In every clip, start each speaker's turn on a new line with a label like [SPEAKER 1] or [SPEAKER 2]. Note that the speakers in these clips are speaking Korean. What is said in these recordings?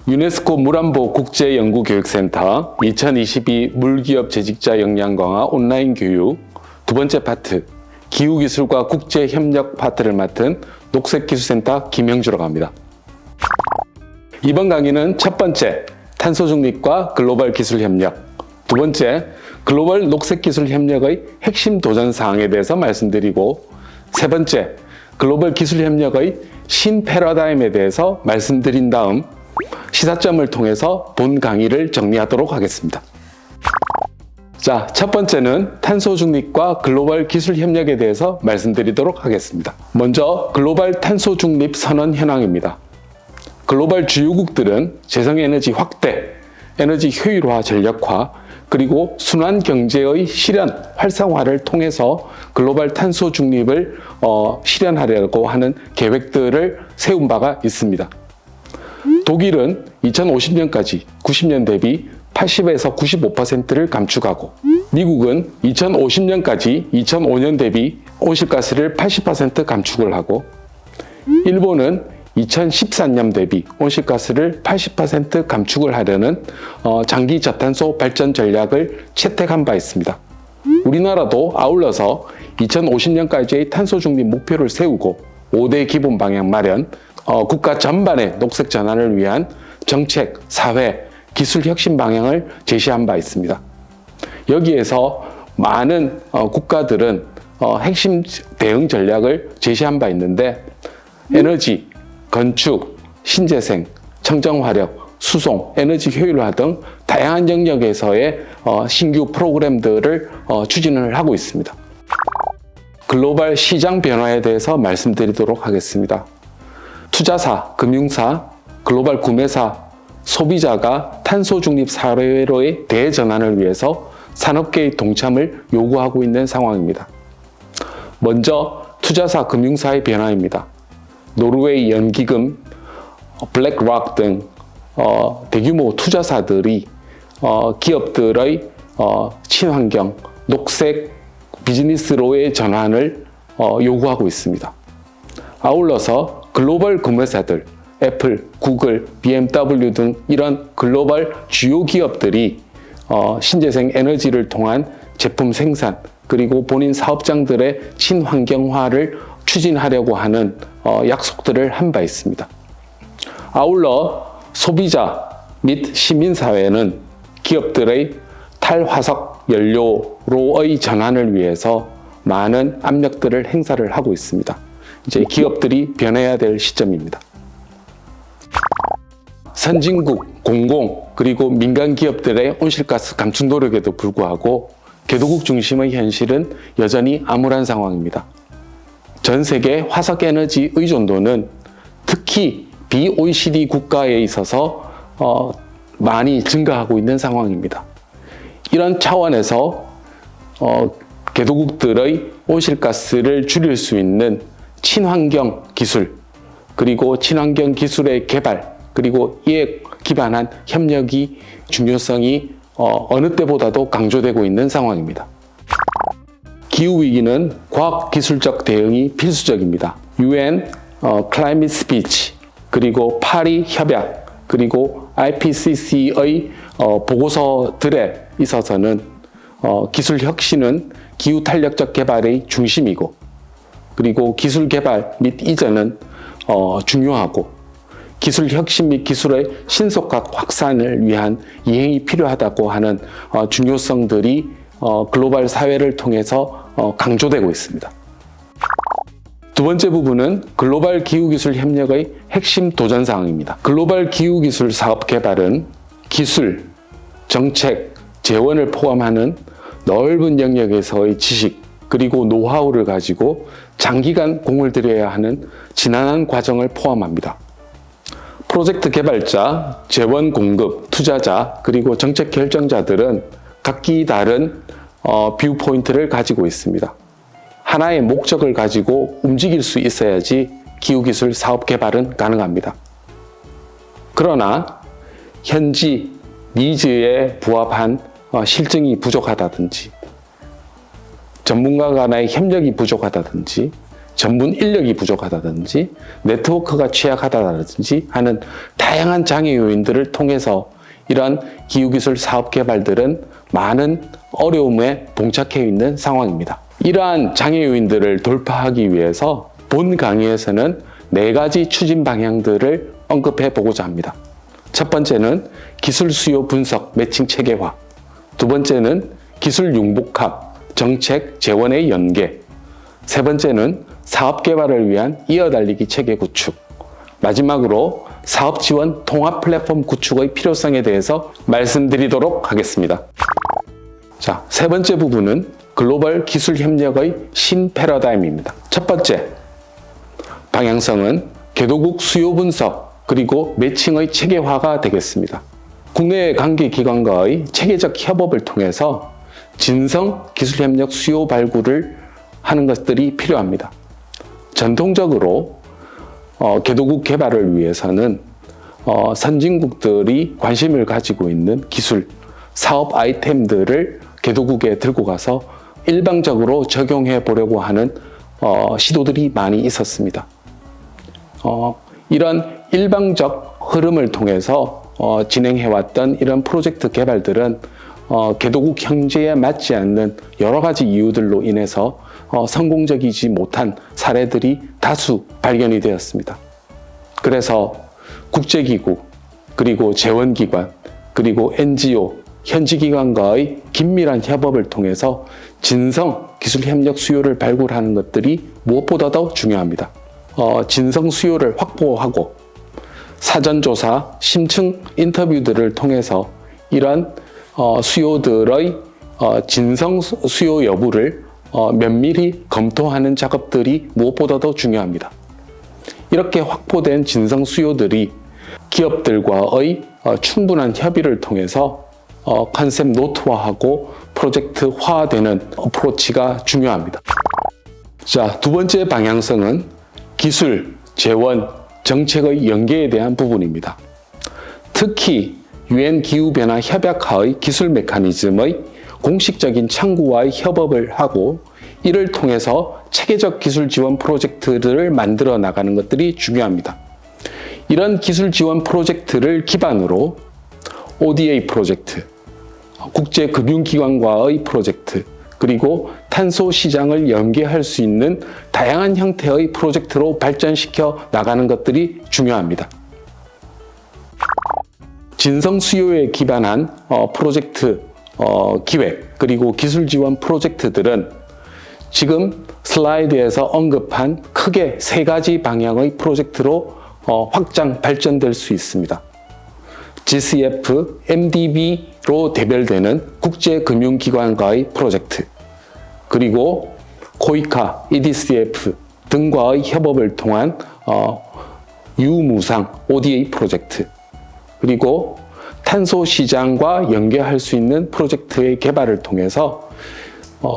[SPEAKER 1] 유네스코 물안보 국제연구교육센터 2022 물기업 재직자 역량 강화 온라인 교육 두 번째 파트 기후기술과 국제협력 파트를 맡은 녹색기술센터 김영주라고 합니다. 이번 강의는 첫 번째 탄소중립과 글로벌 기술협력, 두 번째 글로벌 녹색기술협력의 핵심 도전사항에 대해서 말씀드리고 세 번째 글로벌 기술협력의 신패러다임에 대해서 말씀드린 다음 시사점을 통해서 본 강의를 정리하도록 하겠습니다. 자, 첫 번째는 탄소 중립과 글로벌 기술 협력에 대해서 말씀드리도록 하겠습니다. 먼저 글로벌 탄소 중립 선언 현황입니다. 글로벌 주요국들은 재생에너지 확대, 에너지 효율화 전략화, 그리고 순환 경제의 실현, 활성화를 통해서 글로벌 탄소 중립을 실현하려고 하는 계획들을 세운 바가 있습니다. 독일은 2050년까지 90년 대비 80에서 95%를 감축하고, 미국은 2050년까지 2005년 대비 온실가스를 80% 감축을 하고, 일본은 2014년 대비 온실가스를 80% 감축을 하려는 장기 저탄소 발전 전략을 채택한 바 있습니다. 우리나라도 아울러서 2050년까지의 탄소 중립 목표를 세우고 5대 기본 방향 마련, 국가 전반의 녹색 전환을 위한 정책, 사회, 기술 혁신 방향을 제시한 바 있습니다. 여기에서 많은 국가들은 핵심 대응 전략을 제시한 바 있는데 에너지, 건축, 신재생, 청정화력, 수송, 에너지 효율화 등 다양한 영역에서의 신규 프로그램들을 추진을 하고 있습니다. 글로벌 시장 변화에 대해서 말씀드리도록 하겠습니다. 투자사, 금융사, 글로벌 구매사, 소비자가 탄소 중립 사회로의 대전환을 위해서 산업계의 동참을 요구하고 있는 상황입니다. 먼저 투자사, 금융사의 변화입니다. 노르웨이 연기금, 블랙락 등 대규모 투자사들이 기업들의 친환경, 녹색 비즈니스로의 전환을 요구하고 있습니다. 아울러서 글로벌 구매사들, 애플, 구글, BMW 등 이런 글로벌 주요 기업들이 신재생 에너지를 통한 제품 생산, 그리고 본인 사업장들의 친환경화를 추진하려고 하는 약속들을 한 바 있습니다. 아울러 소비자 및 시민사회는 기업들의 탈화석 연료로의 전환을 위해서 많은 압력들을 행사를 하고 있습니다. 이제 기업들이 변해야 될 시점입니다. 선진국, 공공, 그리고 민간 기업들의 온실가스 감축 노력에도 불구하고 개도국 중심의 현실은 여전히 암울한 상황입니다. 전 세계 화석 에너지 의존도는 특히 비OECD 국가에 있어서 많이 증가하고 있는 상황입니다. 이런 차원에서 개도국들의 온실가스를 줄일 수 있는 친환경 기술, 그리고 친환경 기술의 개발, 그리고 이에 기반한 협력이 중요성이 어느 때보다도 강조되고 있는 상황입니다. 기후위기는 과학기술적 대응이 필수적입니다. UN Climate Speech, 그리고 파리 협약, 그리고 IPCC의 보고서들에 있어서는 기술 혁신은 기후 탄력적 개발의 중심이고, 그리고 기술 개발 및 이전은 중요하고, 기술 혁신 및 기술의 신속한 확산을 위한 이행이 필요하다고 하는 중요성들이 글로벌 사회를 통해서 강조되고 있습니다. 두 번째 부분은 글로벌 기후기술 협력의 핵심 도전사항입니다. 글로벌 기후기술 사업 개발은 기술, 정책, 재원을 포함하는 넓은 영역에서의 지식, 그리고 노하우를 가지고 장기간 공을 들여야 하는 지난한 과정을 포함합니다. 프로젝트 개발자, 재원 공급, 투자자, 그리고 정책 결정자들은 각기 다른 뷰 포인트를 가지고 있습니다. 하나의 목적을 가지고 움직일 수 있어야지 기후기술 사업 개발은 가능합니다. 그러나 현지 니즈에 부합한 실증이 부족하다든지, 전문가 간의 협력이 부족하다든지, 전문 인력이 부족하다든지 네트워크가 취약하다든지 하는 다양한 장애 요인들을 통해서 이러한 기후기술 사업 개발들은 많은 어려움에 봉착해 있는 상황입니다. 이러한 장애 요인들을 돌파하기 위해서 본 강의에서는 4가지 추진 방향들을 언급해 보고자 합니다. 첫 번째는 기술 수요 분석 매칭 체계화, 두 번째는 기술 융복합 정책 재원의 연계, 세 번째는 사업 개발을 위한 이어달리기 체계 구축, 마지막으로 사업 지원 통합 플랫폼 구축의 필요성에 대해서 말씀드리도록 하겠습니다. 자, 세 번째 부분은 글로벌 기술 협력의 신 패러다임입니다. 첫 번째 방향성은 개도국 수요 분석 그리고 매칭의 체계화가 되겠습니다. 국내 관계기관과의 체계적 협업을 통해서 진성 기술협력 수요 발굴을 하는 것들이 필요합니다. 전통적으로 개도국 개발을 위해서는 선진국들이 관심을 가지고 있는 기술, 사업 아이템들을 개도국에 들고 가서 일방적으로 적용해 보려고 하는 시도들이 많이 있었습니다. 이런 일방적 흐름을 통해서 진행해왔던 이런 프로젝트 개발들은 개도국 형제에 맞지 않는 여러 가지 이유들로 인해서 성공적이지 못한 사례들이 다수 발견이 되었습니다. 그래서 국제기구, 그리고 재원기관, 그리고 NGO, 현지기관과의 긴밀한 협업을 통해서 진성 기술협력 수요를 발굴하는 것들이 무엇보다도 중요합니다. 진성 수요를 확보하고 사전조사, 심층 인터뷰들을 통해서 이런 수요들의 진성 수요 여부를 면밀히 검토하는 작업들이 무엇보다도 중요합니다. 이렇게 확보된 진성 수요들이 기업들과의 충분한 협의를 통해서 컨셉 노트화하고 프로젝트화되는 어프로치가 중요합니다. 자, 두 번째 방향성은 기술, 재원, 정책의 연계에 대한 부분입니다. 특히 유엔 기후변화 협약화의 기술 메커니즘의 공식적인 창구와의 협업을 하고 이를 통해서 체계적 기술 지원 프로젝트를 만들어 나가는 것들이 중요합니다. 이런 기술 지원 프로젝트를 기반으로 ODA 프로젝트, 국제금융기관과의 프로젝트, 그리고 탄소 시장을 연계할 수 있는 다양한 형태의 프로젝트로 발전시켜 나가는 것들이 중요합니다. 진성 수요에 기반한 프로젝트 기획 그리고 기술 지원 프로젝트들은 지금 슬라이드에서 언급한 크게 3가지 방향의 프로젝트로 확장 발전될 수 있습니다. GCF, MDB로 대별되는 국제금융기관과의 프로젝트, 그리고 코이카, EDCF 등과의 협업을 통한 유무상 ODA 프로젝트, 그리고 탄소 시장과 연계할 수 있는 프로젝트의 개발을 통해서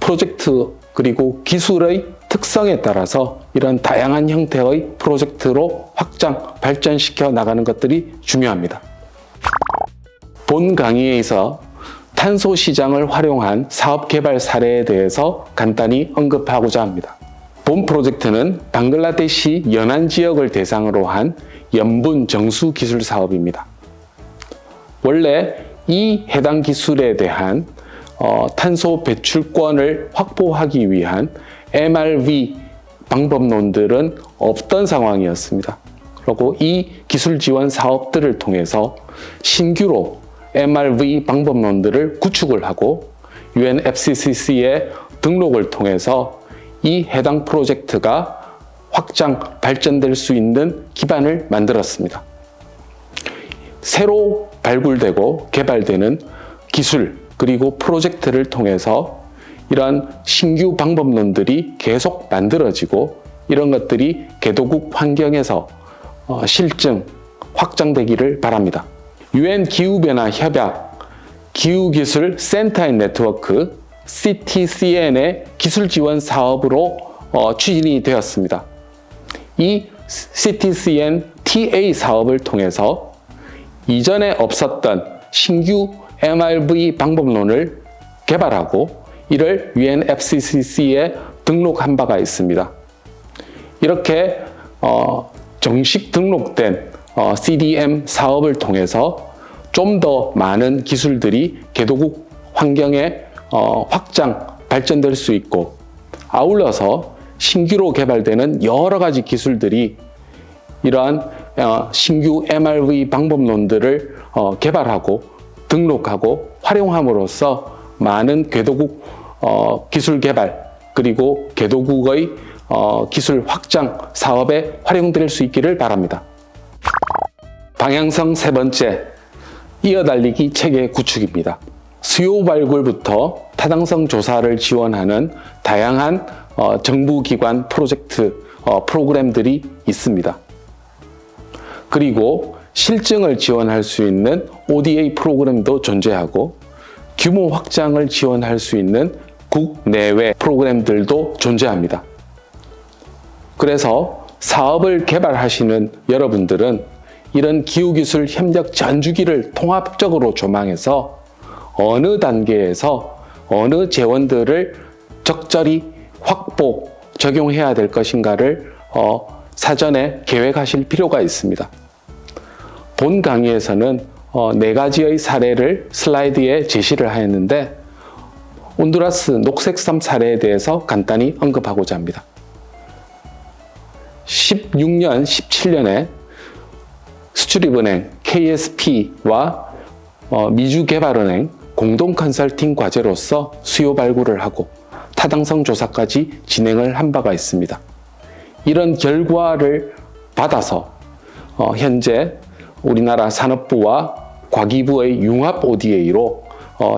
[SPEAKER 1] 프로젝트 그리고 기술의 특성에 따라서 이런 다양한 형태의 프로젝트로 확장, 발전시켜 나가는 것들이 중요합니다. 본 강의에서 탄소 시장을 활용한 사업 개발 사례에 대해서 간단히 언급하고자 합니다. 본 프로젝트는 방글라데시 연안 지역을 대상으로 한 염분 정수 기술 사업입니다. 원래 이 해당 기술에 대한 탄소 배출권을 확보하기 위한 MRV 방법론들은 없던 상황이었습니다. 그리고 이 기술 지원 사업들을 통해서 신규로 MRV 방법론들을 구축을 하고 UNFCCC의 등록을 통해서 이 해당 프로젝트가 확장, 발전될 수 있는 기반을 만들었습니다. 새로 발굴되고 개발되는 기술 그리고 프로젝트를 통해서 이러한 신규 방법론들이 계속 만들어지고 이런 것들이 개도국 환경에서 실증, 확장되기를 바랍니다. 유엔 기후변화 협약 기후기술 센터 앤 네트워크 CTCN의 기술 지원 사업으로 추진이 되었습니다. 이 CTCN TA 사업을 통해서 이전에 없었던 신규 MRV 방법론을 개발하고 이를 UNFCCC에 등록한 바가 있습니다. 이렇게 정식 등록된 CDM 사업을 통해서 좀 더 많은 기술들이 개도국 환경에 확장, 발전될 수 있고, 아울러서 신규로 개발되는 여러 가지 기술들이 이러한 신규 MRV 방법론들을 개발하고 등록하고 활용함으로써 많은 개도국 기술 개발 그리고 개도국의 기술 확장 사업에 활용될 수 있기를 바랍니다. 방향성 세 번째, 이어달리기 체계 구축입니다. 수요 발굴부터 타당성 조사를 지원하는 다양한 정부기관 프로젝트, 프로그램들이 있습니다. 그리고 실증을 지원할 수 있는 ODA 프로그램도 존재하고 규모 확장을 지원할 수 있는 국내외 프로그램들도 존재합니다. 그래서 사업을 개발하시는 여러분들은 이런 기후기술 협력 전주기를 통합적으로 조망해서 어느 단계에서 어느 재원들을 적절히 확보, 적용해야 될 것인가를 사전에 계획하실 필요가 있습니다. 본 강의에서는 4가지의 사례를 슬라이드에 제시를 하였는데 온두라스 녹색섬 사례에 대해서 간단히 언급하고자 합니다. 16년, 17년에 수출입은행 KSP와 미주개발은행 공동 컨설팅 과제로서 수요 발굴을 하고 타당성 조사까지 진행을 한 바가 있습니다. 이런 결과를 받아서 현재 우리나라 산업부와 과기부의 융합 ODA로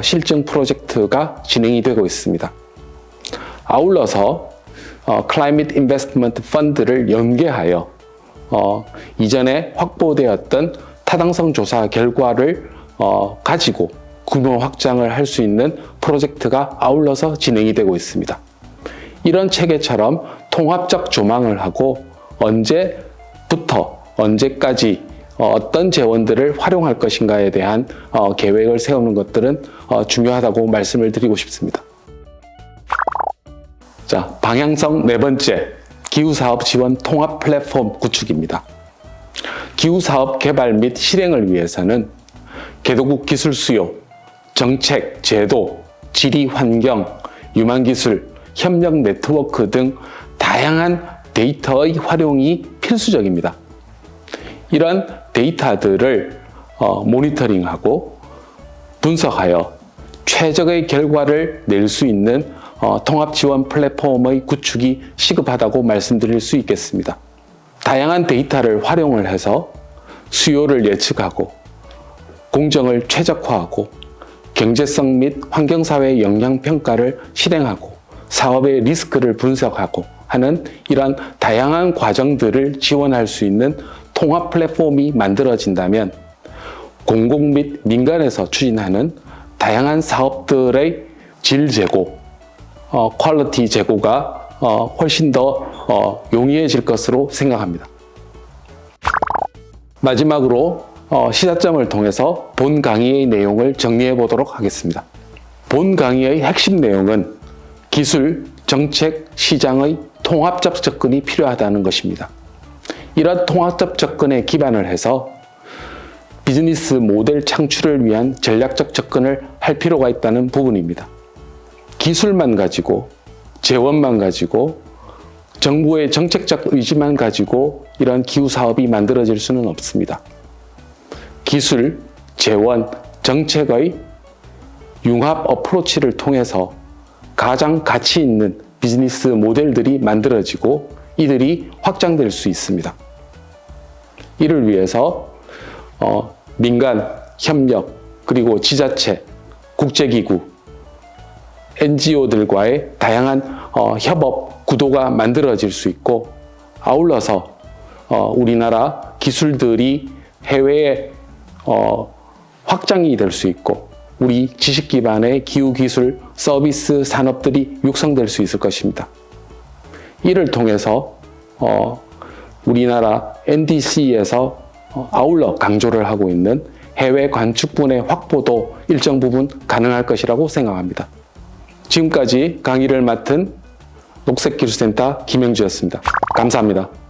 [SPEAKER 1] 실증 프로젝트가 진행이 되고 있습니다. 아울러서 Climate Investment Fund를 연계하여 이전에 확보되었던 타당성 조사 결과를 가지고 규모 확장을 할 수 있는 프로젝트가 아울러서 진행이 되고 있습니다. 이런 체계처럼 통합적 조망을 하고 언제부터 언제까지 어떤 재원들을 활용할 것인가에 대한 계획을 세우는 것들은 중요하다고 말씀을 드리고 싶습니다. 자, 방향성 네 번째, 기후사업 지원 통합 플랫폼 구축입니다. 기후사업 개발 및 실행을 위해서는 개도국 기술 수요, 정책, 제도, 지리 환경, 유망기술, 협력 네트워크 등 다양한 데이터의 활용이 필수적입니다. 이런 데이터들을 모니터링하고 분석하여 최적의 결과를 낼 수 있는 통합 지원 플랫폼의 구축이 시급하다고 말씀드릴 수 있겠습니다. 다양한 데이터를 활용을 해서 수요를 예측하고 공정을 최적화하고 경제성 및 환경사회 영향평가를 실행하고 사업의 리스크를 분석하고 하는 이러한 다양한 과정들을 지원할 수 있는 통합 플랫폼이 만들어진다면 공공 및 민간에서 추진하는 다양한 사업들의 질 제고, 퀄리티 제고가 훨씬 더 용이해질 것으로 생각합니다. 마지막으로 시사점을 통해서 본 강의의 내용을 정리해 보도록 하겠습니다. 본 강의의 핵심 내용은 기술, 정책, 시장의 통합적 접근이 필요하다는 것입니다. 이런 통합적 접근에 기반을 해서 비즈니스 모델 창출을 위한 전략적 접근을 할 필요가 있다는 부분입니다. 기술만 가지고, 재원만 가지고, 정부의 정책적 의지만 가지고 이런 기후 사업이 만들어질 수는 없습니다. 기술, 재원, 정책의 융합 어프로치를 통해서 가장 가치 있는 비즈니스 모델들이 만들어지고 이들이 확장될 수 있습니다. 이를 위해서 민간, 협력, 그리고 지자체, 국제기구, NGO들과의 다양한 협업 구도가 만들어질 수 있고 아울러서 우리나라 기술들이 해외에 확장이 될 수 있고 우리 지식 기반의 기후기술 서비스 산업들이 육성될 수 있을 것입니다. 이를 통해서 우리나라 NDC에서 아울러 강조를 하고 있는 해외 관축분의 확보도 일정 부분 가능할 것이라고 생각합니다. 지금까지 강의를 맡은 녹색기술센터 김영주였습니다. 감사합니다.